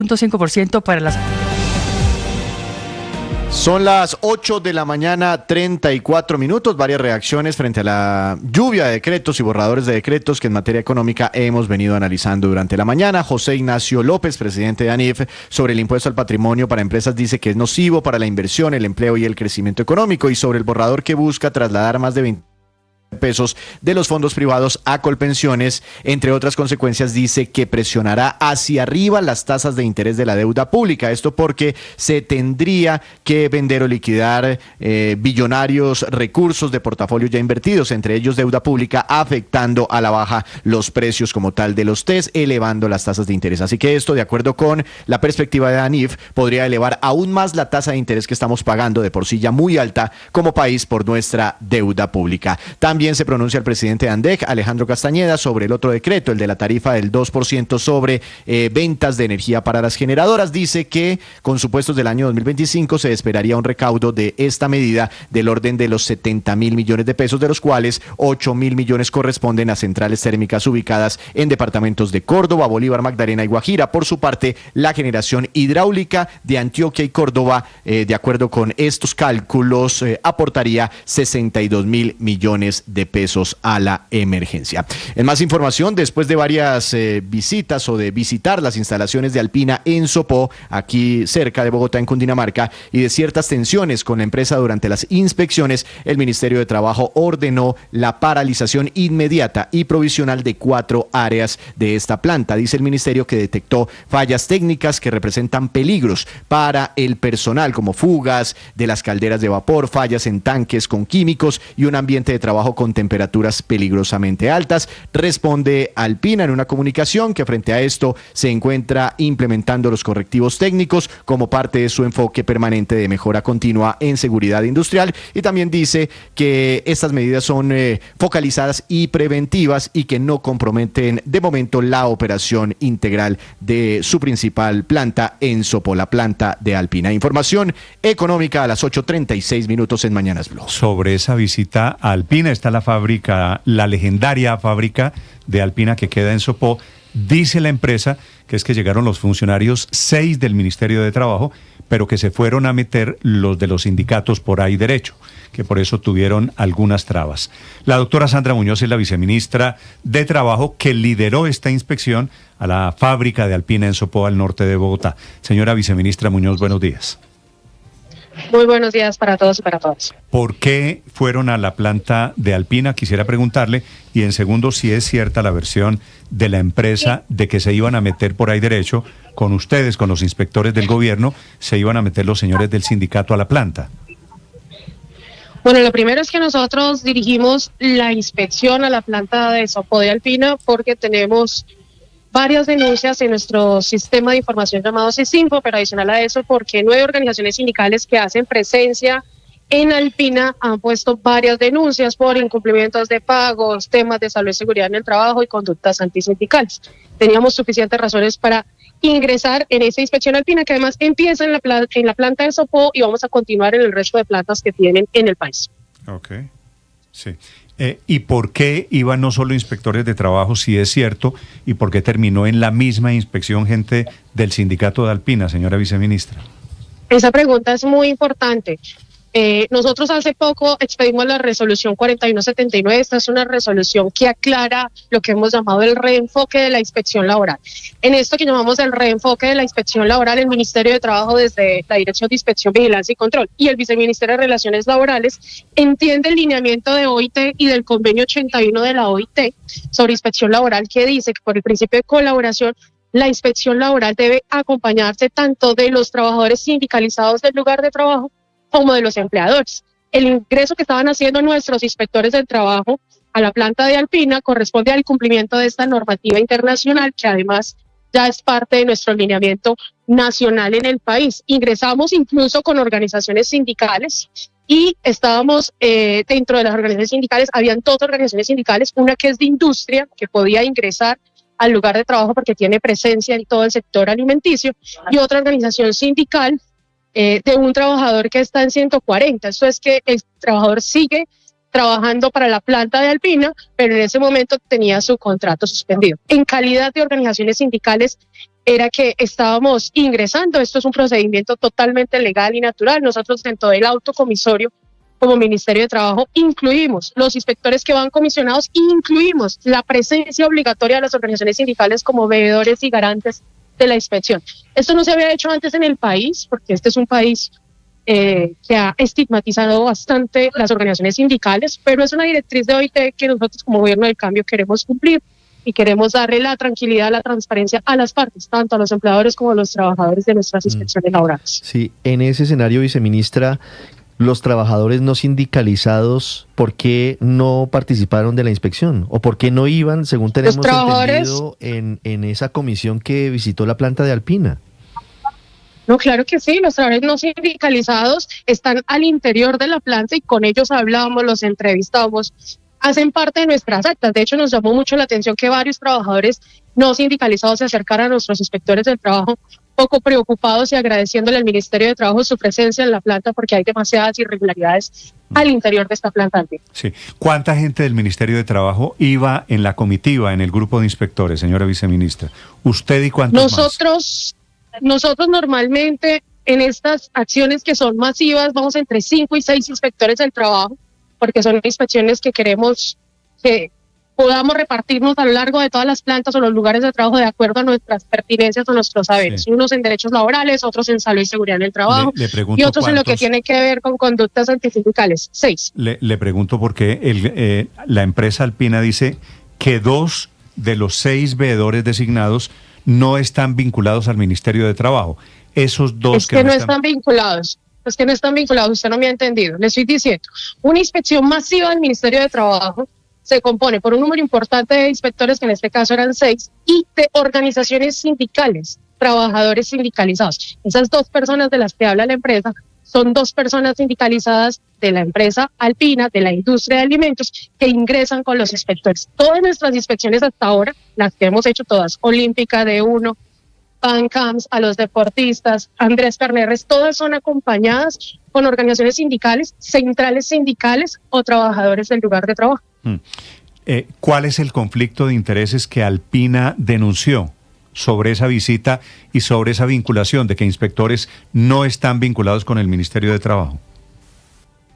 0.5% para las... Son las 8 de la mañana, 34 minutos. Varias reacciones frente a la lluvia de decretos y borradores de decretos que en materia económica hemos venido analizando durante la mañana. José Ignacio López, presidente de ANIF, sobre el impuesto al patrimonio para empresas, dice que es nocivo para la inversión, el empleo y el crecimiento económico. Y sobre el borrador que busca trasladar más de 20 pesos de los fondos privados a Colpensiones, entre otras consecuencias, dice que presionará hacia arriba las tasas de interés de la deuda pública. Esto porque se tendría que vender o liquidar billonarios recursos de portafolios ya invertidos, entre ellos deuda pública, afectando a la baja los precios como tal de los TES, elevando las tasas de interés. Así que esto, de acuerdo con la perspectiva de ANIF, podría elevar aún más la tasa de interés que estamos pagando, de por sí ya muy alta como país, por nuestra deuda pública. También se pronuncia el presidente de ANDEC, Alejandro Castañeda, sobre el otro decreto, el de la tarifa del 2% sobre ventas de energía para las generadoras. Dice que con supuestos del año 2025 se esperaría un recaudo de esta medida del orden de los 70.000 millones de pesos, de los cuales 8.000 millones corresponden a centrales térmicas ubicadas en departamentos de Córdoba, Bolívar, Magdalena y Guajira. Por su parte, la generación hidráulica de Antioquia y Córdoba, de acuerdo con estos cálculos, aportaría 62.000 millones de pesos a la emergencia. En más información, después de varias visitas o de visitar las instalaciones de Alpina en Sopó, aquí cerca de Bogotá, en Cundinamarca, y de ciertas tensiones con la empresa durante las inspecciones, el Ministerio de Trabajo ordenó la paralización inmediata y provisional de 4 áreas de esta planta. Dice el ministerio que detectó fallas técnicas que representan peligros para el personal, como fugas de las calderas de vapor, fallas en tanques con químicos y un ambiente de trabajo con temperaturas peligrosamente altas. Responde Alpina en una comunicación que frente a esto se encuentra implementando los correctivos técnicos como parte de su enfoque permanente de mejora continua en seguridad industrial, y también dice que estas medidas son focalizadas y preventivas y que no comprometen de momento la operación integral de su principal planta en Sopó, la planta de Alpina. Información económica a las 8:36 minutos en Mañanas Blue. Sobre esa visita a Alpina está la fábrica, la legendaria fábrica de Alpina que queda en Sopó. Dice la empresa que es que llegaron los funcionarios 6 del Ministerio de Trabajo, pero que se fueron a meter los de los sindicatos por ahí derecho, que por eso tuvieron algunas trabas. La doctora Sandra Muñoz es la viceministra de Trabajo que lideró esta inspección a la fábrica de Alpina en Sopó, al norte de Bogotá. Señora viceministra Muñoz, buenos días. Muy buenos días para todos y para todas. ¿Por qué fueron a la planta de Alpina? Quisiera preguntarle. Y en segundo, si es cierta la versión de la empresa de que se iban a meter por ahí derecho con ustedes, con los inspectores del gobierno, se iban a meter los señores del sindicato a la planta. Bueno, lo primero es que nosotros dirigimos la inspección a la planta de Sopó de Alpina porque tenemos varias denuncias en nuestro sistema de información llamado CISINFO, pero adicional a eso, porque 9 organizaciones sindicales que hacen presencia en Alpina han puesto varias denuncias por incumplimientos de pagos, temas de salud y seguridad en el trabajo y conductas antisindicales. Teníamos suficientes razones para ingresar en esa inspección Alpina, que además empieza en la planta de Sopó y vamos a continuar en el resto de plantas que tienen en el país. Ok, sí. ¿Y por qué iban no solo inspectores de trabajo, si es cierto, y por qué terminó en la misma inspección gente del sindicato de Alpina, señora viceministra? Esa pregunta es muy importante. Nosotros hace poco expedimos la resolución 4179. Esta es una resolución que aclara lo que hemos llamado el reenfoque de la inspección laboral. En esto que llamamos el reenfoque de la inspección laboral, el Ministerio de Trabajo, desde la Dirección de Inspección, Vigilancia y Control, y el Viceministerio de Relaciones Laborales, entiende el lineamiento de OIT y del convenio 81 de la OIT sobre inspección laboral, que dice que por el principio de colaboración, la inspección laboral debe acompañarse tanto de los trabajadores sindicalizados del lugar de trabajo como de los empleadores. El ingreso que estaban haciendo nuestros inspectores del trabajo a la planta de Alpina corresponde al cumplimiento de esta normativa internacional, que además ya es parte de nuestro lineamiento nacional en el país. Ingresamos incluso con organizaciones sindicales y estábamos dentro de las organizaciones sindicales, habían 2 organizaciones sindicales, una que es de industria, que podía ingresar al lugar de trabajo porque tiene presencia en todo el sector alimenticio, y otra organización sindical de un trabajador que está en 140. Eso es que el trabajador sigue trabajando para la planta de Alpina, pero en ese momento tenía su contrato suspendido. En calidad de organizaciones sindicales era que estábamos ingresando. Esto es un procedimiento totalmente legal y natural. Nosotros dentro del autocomisorio, como Ministerio de Trabajo, incluimos los inspectores que van comisionados, incluimos la presencia obligatoria de las organizaciones sindicales como veedores y garantes de la inspección. Esto no se había hecho antes en el país, porque este es un país que ha estigmatizado bastante las organizaciones sindicales, pero es una directriz de OIT que nosotros como Gobierno del Cambio queremos cumplir y queremos darle la tranquilidad, la transparencia a las partes, tanto a los empleadores como a los trabajadores de nuestras inspecciones laborales. Sí, en ese escenario, viceministra, los trabajadores no sindicalizados, ¿por qué no participaron de la inspección? ¿O por qué no iban, según tenemos entendido, en esa comisión que visitó la planta de Alpina? No, claro que sí, los trabajadores no sindicalizados están al interior de la planta y con ellos hablamos, los entrevistamos, hacen parte de nuestras actas. De hecho, nos llamó mucho la atención que varios trabajadores no sindicalizados se acercaran a nuestros inspectores del trabajo, poco preocupados y agradeciéndole al Ministerio de Trabajo su presencia en la planta porque hay demasiadas irregularidades al interior de esta planta. Sí. ¿Cuánta gente del Ministerio de Trabajo iba en la comitiva, en el grupo de inspectores, señora viceministra? ¿Usted y cuántos más? Nosotros normalmente en estas acciones que son masivas vamos entre 5 y 6 inspectores del trabajo, porque son inspecciones que queremos que podamos repartirnos a lo largo de todas las plantas o los lugares de trabajo de acuerdo a nuestras pertinencias o nuestros saberes. Sí. Unos en derechos laborales, otros en salud y seguridad en el trabajo, y otros en lo que tiene que ver con conductas antisindicales. 6. Le pregunto porque la empresa Alpina dice que 2 de los 6 veedores designados no están vinculados al Ministerio de Trabajo. Esos 2 es que no están vinculados. Es que no están vinculados, usted no me ha entendido. Le estoy diciendo, una inspección masiva del Ministerio de Trabajo se compone por un número importante de inspectores, que en este caso eran 6, y de organizaciones sindicales, trabajadores sindicalizados. Esas 2 personas de las que habla la empresa son 2 personas sindicalizadas de la empresa Alpina, de la industria de alimentos, que ingresan con los inspectores. Todas nuestras inspecciones hasta ahora, las que hemos hecho todas, Olímpica, D1, PANCAMS, a los deportistas, Andrés Carneres, todas son acompañadas con organizaciones sindicales, centrales sindicales o trabajadores del lugar de trabajo. ¿Cuál es el conflicto de intereses que Alpina denunció sobre esa visita y sobre esa vinculación de que inspectores no están vinculados con el Ministerio de Trabajo?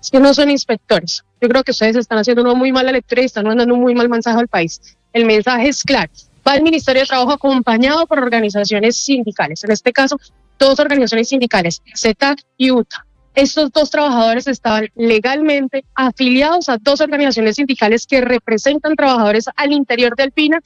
Es que no son inspectores. Yo creo que ustedes están haciendo una muy mala lectura y están mandando un muy mal mensaje al país. El mensaje es claro. Va el Ministerio de Trabajo acompañado por organizaciones sindicales. En este caso, 2 organizaciones sindicales, CETAC y UTA. Estos 2 trabajadores estaban legalmente afiliados a 2 organizaciones sindicales que representan trabajadores al interior de Alpina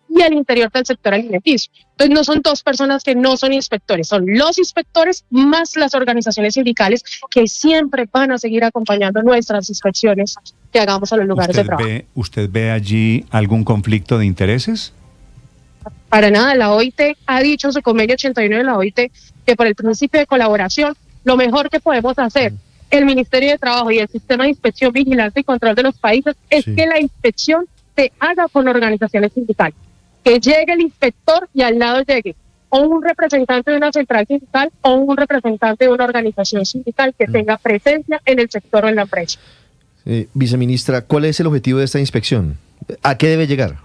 y al interior del sector alimenticio. Entonces no son 2 personas que no son inspectores, son los inspectores más las organizaciones sindicales que siempre van a seguir acompañando nuestras inspecciones que hagamos a los lugares de trabajo. ¿Usted ve allí algún conflicto de intereses? Para nada, la OIT ha dicho en su convenio 81 de la OIT que por el principio de colaboración, lo mejor que podemos hacer el Ministerio de Trabajo y el Sistema de Inspección, Vigilancia y Control de los países es que la inspección se haga con organizaciones sindicales. Que llegue el inspector y al lado llegue o un representante de una central sindical o un representante de una organización sindical que tenga presencia en el sector o en la empresa. Viceministra, ¿cuál es el objetivo de esta inspección? ¿A qué debe llegar?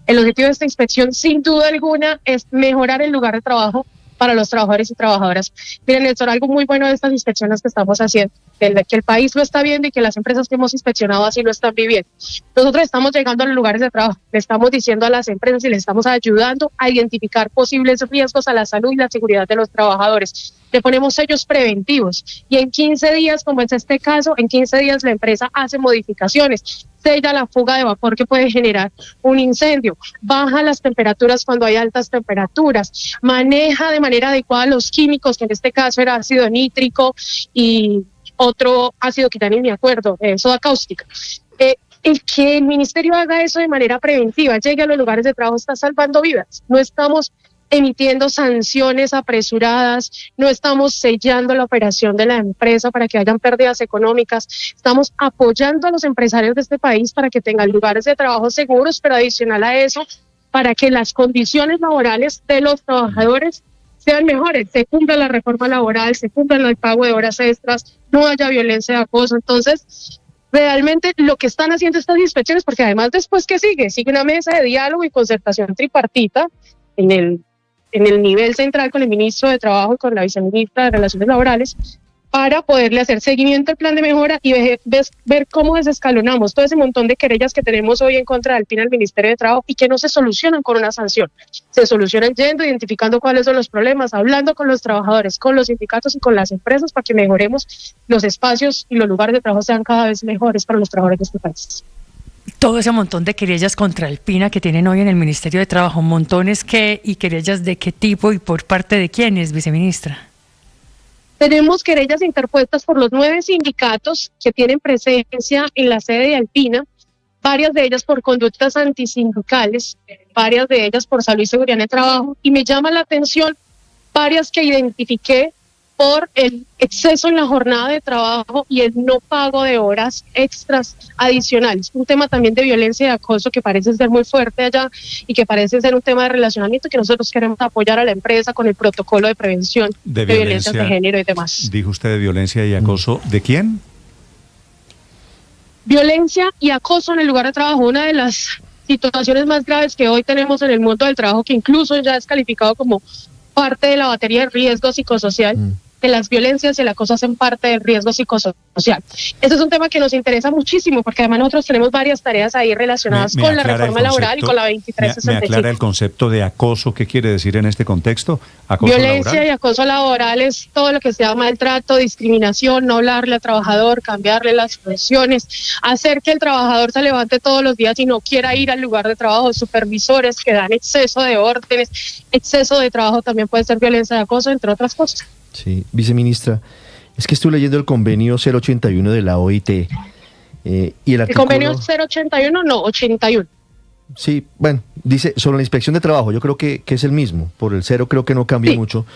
El objetivo de esta inspección, sin duda alguna, es mejorar el lugar de trabajo para los trabajadores y trabajadoras. Miren, Néstor, algo muy bueno de estas inspecciones que estamos haciendo, que el país lo está viendo y que las empresas que hemos inspeccionado así lo están viviendo. Nosotros estamos llegando a los lugares de trabajo, le estamos diciendo a las empresas y les estamos ayudando a identificar posibles riesgos a la salud y la seguridad de los trabajadores. Le ponemos sellos preventivos y en 15 días, como es este caso, en 15 días la empresa hace modificaciones, sella la fuga de vapor que puede generar un incendio, baja las temperaturas cuando hay altas temperaturas, maneja de manera adecuada los químicos, que en este caso era ácido nítrico y otro ácido que ya ni me acuerdo, soda cáustica. El que el ministerio haga eso de manera preventiva, llegue a los lugares de trabajo, está salvando vidas. No estamos emitiendo sanciones apresuradas, no estamos sellando la operación de la empresa para que hayan pérdidas económicas, estamos apoyando a los empresarios de este país para que tengan lugares de trabajo seguros, pero adicional a eso, para que las condiciones laborales de los trabajadores sean mejores, se cumpla la reforma laboral, se cumpla el pago de horas extras, no haya violencia de acoso. Entonces, realmente lo que están haciendo estas inspecciones, porque además después ¿qué sigue? Sigue una mesa de diálogo y concertación tripartita en el nivel central con el ministro de Trabajo y con la viceministra de Relaciones Laborales, para poderle hacer seguimiento al plan de mejora y ver cómo desescalonamos todo ese montón de querellas que tenemos hoy en contra del PIN al Ministerio de Trabajo y que no se solucionan con una sanción. Se solucionan yendo, identificando cuáles son los problemas, hablando con los trabajadores, con los sindicatos y con las empresas para que mejoremos los espacios y los lugares de trabajo sean cada vez mejores para los trabajadores de este país. Todo ese montón de querellas contra el PINA que tienen hoy en el Ministerio de Trabajo, montones y querellas de qué tipo y por parte de quiénes, viceministra. Tenemos querellas interpuestas por los 9 sindicatos que tienen presencia en la sede de Alpina, varias de ellas por conductas antisindicales, varias de ellas por salud y seguridad en el trabajo, y me llama la atención varias que identifiqué por el exceso en la jornada de trabajo y el no pago de horas extras adicionales. Un tema también de violencia y de acoso que parece ser muy fuerte allá y que parece ser un tema de relacionamiento que nosotros queremos apoyar a la empresa con el protocolo de prevención de violencias de género y demás. Dijo usted de violencia y acoso. ¿De quién? Violencia y acoso en el lugar de trabajo, una de las situaciones más graves que hoy tenemos en el mundo del trabajo, que incluso ya es calificado como parte de la batería de riesgo psicosocial. De las violencias y el acoso hacen parte del riesgo psicosocial. Este es un tema que nos interesa muchísimo porque además nosotros tenemos varias tareas ahí relacionadas con la reforma laboral y con la 2365. ¿Me aclara el concepto de acoso? ¿Qué quiere decir en este contexto? ¿Acoso violencia laboral? Y acoso laboral es todo lo que sea maltrato, discriminación, no hablarle al trabajador, cambiarle las funciones, hacer que el trabajador se levante todos los días y no quiera ir al lugar de trabajo, supervisores que dan exceso de órdenes, exceso de trabajo también puede ser violencia y acoso, entre otras cosas. Sí, viceministra, es que estoy leyendo el convenio 081 de la OIT y el artículo... ¿El convenio 081? No, 81. Sí, bueno, dice sobre la inspección de trabajo, yo creo que es el mismo, por el 0 creo que no cambia mucho.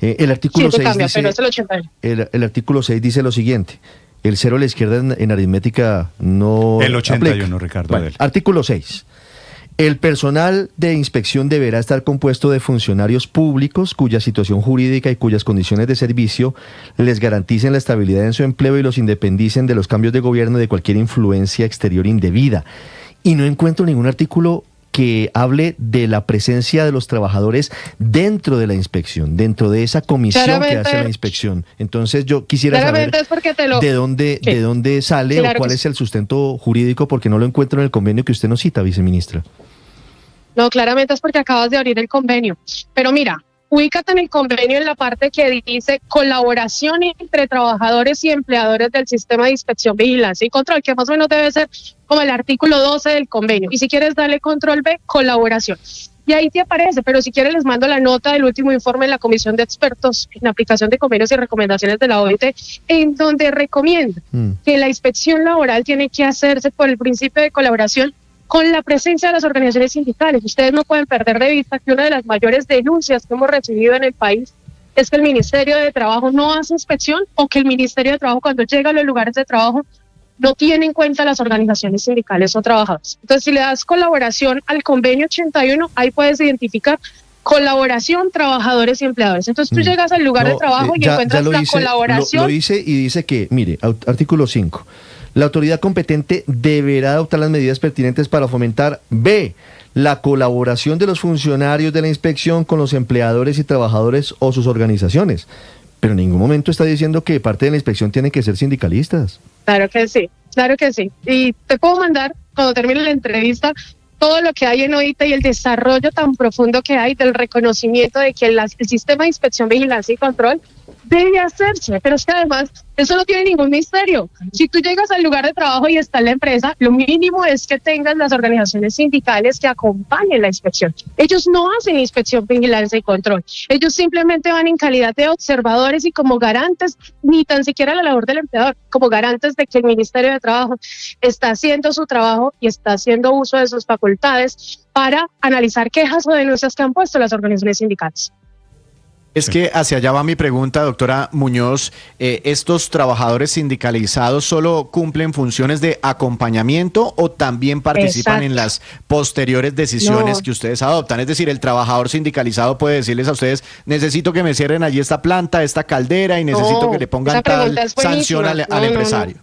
El artículo 6 cambia, dice, pero es el 81. El artículo 6 dice lo siguiente, el 0 a la izquierda en aritmética no El 81, aplica. Ricardo. Bueno, artículo 6. El personal de inspección deberá estar compuesto de funcionarios públicos cuya situación jurídica y cuyas condiciones de servicio les garanticen la estabilidad en su empleo y los independicen de los cambios de gobierno y de cualquier influencia exterior indebida. Y no encuentro ningún artículo que hable de la presencia de los trabajadores dentro de la inspección, dentro de esa comisión que hace la inspección. Entonces yo quisiera saber de dónde sale o cuál es el sustento jurídico, porque no lo encuentro en el convenio que usted nos cita, viceministra. No, claramente es porque acabas de abrir el convenio. Pero mira, ubícate en el convenio en la parte que dice colaboración entre trabajadores y empleadores del sistema de inspección, vigilancia y control, que más o menos debe ser como el artículo 12 del convenio. Y si quieres darle control B, colaboración. Y ahí te aparece, pero si quieres les mando la nota del último informe de la Comisión de Expertos en Aplicación de Convenios y Recomendaciones de la OIT, en donde recomienda que la inspección laboral tiene que hacerse por el principio de colaboración con la presencia de las organizaciones sindicales. Ustedes no pueden perder de vista que una de las mayores denuncias que hemos recibido en el país es que el Ministerio de Trabajo no hace inspección o que el Ministerio de Trabajo cuando llega a los lugares de trabajo no tiene en cuenta las organizaciones sindicales o trabajadores. Entonces, si le das colaboración al convenio 81, ahí puedes identificar colaboración, trabajadores y empleadores. Entonces tú llegas al lugar de trabajo y encuentras la colaboración. Lo dice y dice que, mire, artículo 5. La autoridad competente deberá adoptar las medidas pertinentes para fomentar B, la colaboración de los funcionarios de la inspección con los empleadores y trabajadores o sus organizaciones. Pero en ningún momento está diciendo que parte de la inspección tienen que ser sindicalistas. Claro que sí, claro que sí. Y te puedo mandar, cuando termine la entrevista, todo lo que hay en OIT y el desarrollo tan profundo que hay del reconocimiento de que el sistema de inspección, vigilancia y control debe hacerse, pero es que además eso no tiene ningún misterio. Si tú llegas al lugar de trabajo y está la empresa, lo mínimo es que tengas las organizaciones sindicales que acompañen la inspección. Ellos no hacen inspección, vigilancia y control. Ellos simplemente van en calidad de observadores y como garantes, ni tan siquiera la labor del empleador, como garantes de que el Ministerio de Trabajo está haciendo su trabajo y está haciendo uso de sus facultades para analizar quejas o denuncias que han puesto las organizaciones sindicales. Es que hacia allá va mi pregunta, doctora Muñoz. ¿Estos trabajadores sindicalizados solo cumplen funciones de acompañamiento o también participan en las posteriores decisiones que ustedes adoptan? Es decir, el trabajador sindicalizado puede decirles a ustedes, necesito que me cierren allí esta planta, esta caldera y necesito que le pongan tal sanción al empresario.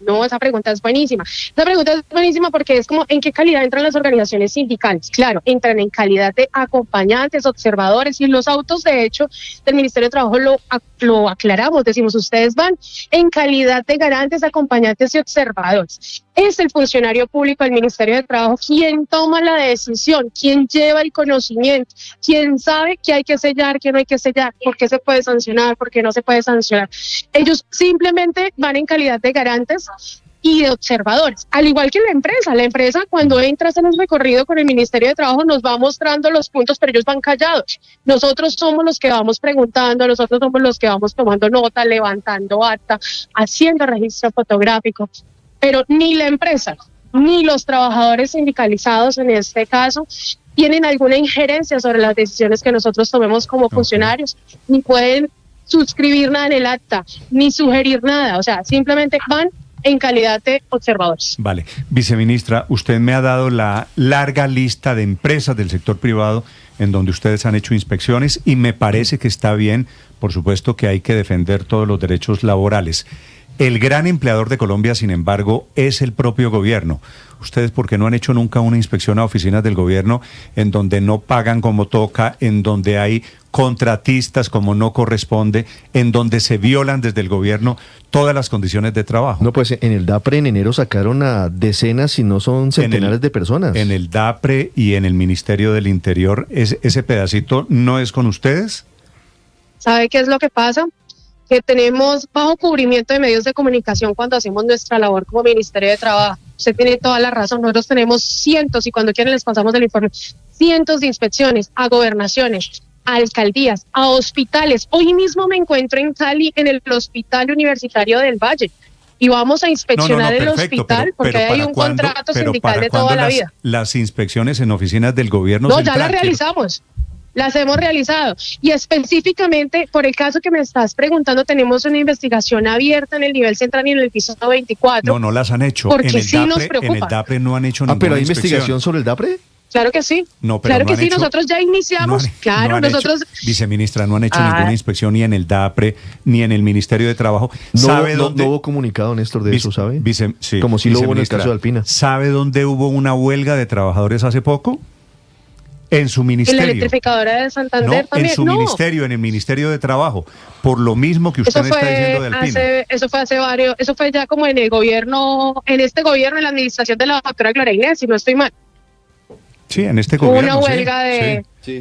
No, esa pregunta es buenísima. Esa pregunta es buenísima porque es como, ¿en qué calidad entran las organizaciones sindicales? Claro, entran en calidad de acompañantes, observadores, y los autos, de hecho, del Ministerio de Trabajo lo aclaramos, decimos, ustedes van en calidad de garantes, acompañantes y observadores. Es el funcionario público del Ministerio de Trabajo quien toma la decisión, quien lleva el conocimiento, quien sabe qué hay que sellar, qué no hay que sellar, por qué se puede sancionar, por qué no se puede sancionar. Ellos simplemente van en calidad de garantes y de observadores, al igual que la empresa cuando entras en un recorrido con el Ministerio de Trabajo nos va mostrando los puntos, pero ellos van callados. Nosotros somos los que vamos preguntando, nosotros somos los que vamos tomando nota, levantando acta, haciendo registro fotográfico, pero ni la empresa ni los trabajadores sindicalizados en este caso tienen alguna injerencia sobre las decisiones que nosotros tomemos como funcionarios, ni pueden suscribir nada en el acta, ni sugerir nada, o sea, simplemente van en calidad de observadores. Vale. Viceministra, usted me ha dado la larga lista de empresas del sector privado en donde ustedes han hecho inspecciones y me parece que está bien, por supuesto que hay que defender todos los derechos laborales. El gran empleador de Colombia, sin embargo, es el propio gobierno. ¿Ustedes por qué no han hecho nunca una inspección a oficinas del gobierno en donde no pagan como toca, en donde hay contratistas como no corresponde, en donde se violan desde el gobierno todas las condiciones de trabajo? No, pues en el DAPRE en enero sacaron a decenas, si no son centenares de personas. En el DAPRE y en el Ministerio del Interior, ¿ese pedacito no es con ustedes? ¿Sabe qué es lo que pasa? Que tenemos bajo cubrimiento de medios de comunicación cuando hacemos nuestra labor como Ministerio de Trabajo. Usted tiene toda la razón, nosotros tenemos cientos, y cuando quieren les pasamos el informe, cientos de inspecciones a gobernaciones, a alcaldías, a hospitales. Hoy mismo me encuentro en Cali, en el Hospital Universitario del Valle, y vamos a inspeccionar el hospital porque hay un contrato sindical de toda la vida. Las inspecciones en oficinas del gobierno No, central, ya las realizamos. Las hemos realizado y específicamente por el caso que me estás preguntando tenemos una investigación abierta en el nivel central y en el piso 24. No las han hecho. Porque en el sí DAPRE, nos preocupa. En el DAPRE no han hecho ninguna ¿Pero hay inspección. investigación sobre el DAPRE? Claro que sí. No, pero claro no que han sí, hecho, nosotros ya iniciamos. Nosotros. Viceministra, no han hecho ninguna inspección ni en el DAPRE ni en el Ministerio de Trabajo. ¿Sabe dónde? No hubo comunicado, Néstor, de eso, ¿sabe? Sí, como si lo hubo en el caso de Alpina. ¿Sabe dónde hubo una huelga de trabajadores hace poco? En su ministerio. En la electrificadora de Santander también. En su ministerio, en el Ministerio de Trabajo. Por lo mismo que usted me está diciendo de Alpina. Eso fue ya como en el gobierno, en este gobierno, en la administración de la doctora Gloria Inés, si no estoy mal. Sí, en este gobierno.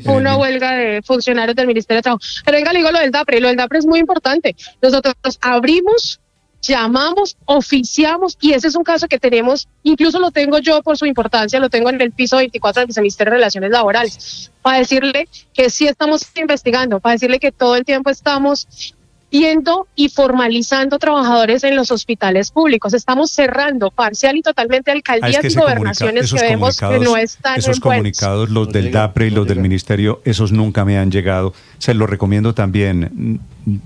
Una huelga de funcionarios del Ministerio de Trabajo. Pero venga, le digo lo del DAPRE. Lo del DAPRE es muy importante. Nosotros abrimos, llamamos, oficiamos, y ese es un caso que tenemos, incluso lo tengo yo por su importancia, lo tengo en el piso 24 del Viceministerio de Relaciones Laborales, para decirle que sí estamos investigando, para decirle que todo el tiempo estamos viendo y formalizando trabajadores en los hospitales públicos. Estamos cerrando parcial y totalmente alcaldías y gobernaciones que vemos que no están esos comunicados, los del DAPRE y los del Ministerio, esos nunca me han llegado. Se los recomiendo también,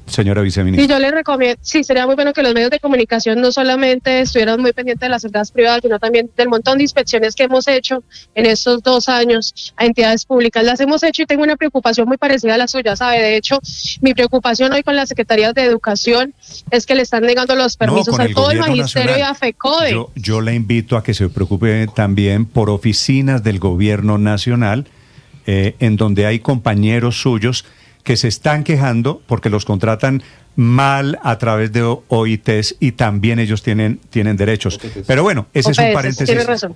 señora viceministra. Sí, yo le recomiendo, sí, sería muy bueno que los medios de comunicación no solamente estuvieran muy pendientes de las empresas privadas, sino también del montón de inspecciones que hemos hecho en estos 2 años a entidades públicas. Las hemos hecho y tengo una preocupación muy parecida a la suya, ¿sabe? De hecho, mi preocupación hoy con la Secretaría de Educación es que le están negando los permisos a todo el magisterio nacional, y a FECODE. Yo la invito a que se preocupe también por oficinas del gobierno nacional, en donde hay compañeros suyos que se están quejando porque los contratan mal a través de OITs y también ellos tienen derechos. Pero bueno, ese es un paréntesis. Tiene razón.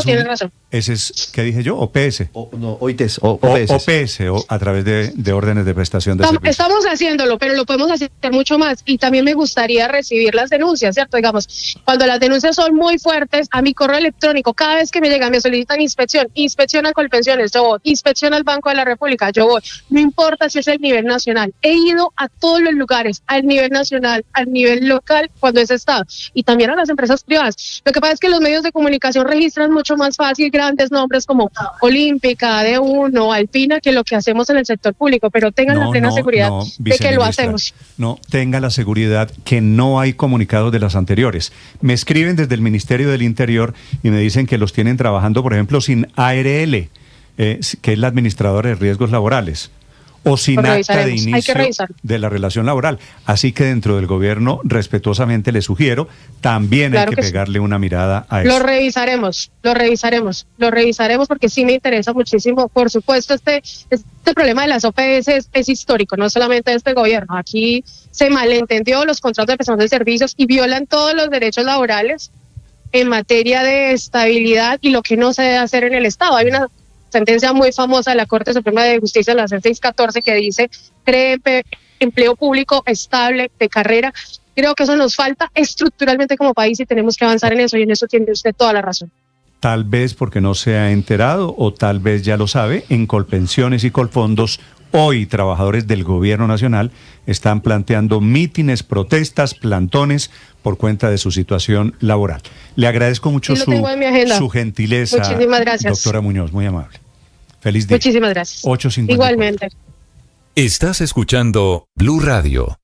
Tiene razón. Ese es, ¿qué dije yo? OPS. OITs. OPS, o a través de órdenes de prestación de servicios. Estamos haciéndolo, pero lo podemos hacer mucho más. Y también me gustaría recibir las denuncias, ¿cierto? Digamos, cuando las denuncias son muy fuertes, a mi correo electrónico, cada vez que me llegan, me solicitan inspección a Colpensiones, yo voy, inspección al Banco de la República, yo voy. No importa si es el nivel nacional. He ido a todos los lugares, al nivel nacional, al nivel local, cuando es Estado, y también a las empresas privadas. Lo que pasa es que los medios de comunicación registran mucho más fácil grandes nombres como Olímpica, D1, Alpina, que lo que hacemos en el sector público, pero tengan la plena seguridad de que lo hacemos. No, tenga la seguridad que no hay comunicados de las anteriores. Me escriben desde el Ministerio del Interior y me dicen que los tienen trabajando, por ejemplo, sin ARL, que es la administradora de riesgos laborales, o sin Lo acta de revisaremos. Hay que inicio revisarlo. de la relación laboral. Así que dentro del gobierno, respetuosamente le sugiero, también Claro hay que que sí. pegarle una mirada a Lo eso. revisaremos porque sí me interesa muchísimo. Por supuesto, este problema de las OPS es histórico, no solamente de este gobierno. Aquí se malentendió los contratos de prestación de servicios y violan todos los derechos laborales en materia de estabilidad y lo que no se debe hacer en el Estado. Hay una sentencia muy famosa de la Corte Suprema de Justicia, la C614, que dice: cree empleo público estable de carrera. Creo que eso nos falta estructuralmente como país y tenemos que avanzar en eso, y en eso tiene usted toda la razón. Tal vez porque no se ha enterado o tal vez ya lo sabe, en Colpensiones y Colfondos, hoy trabajadores del gobierno nacional están planteando mítines, protestas, plantones por cuenta de su situación laboral. Le agradezco mucho Sí, lo tengo en mi agenda. su gentileza, Muchísimas gracias. doctora Muñoz, muy amable. Feliz día. Muchísimas gracias. 8:54. Igualmente. Estás escuchando Blue Radio.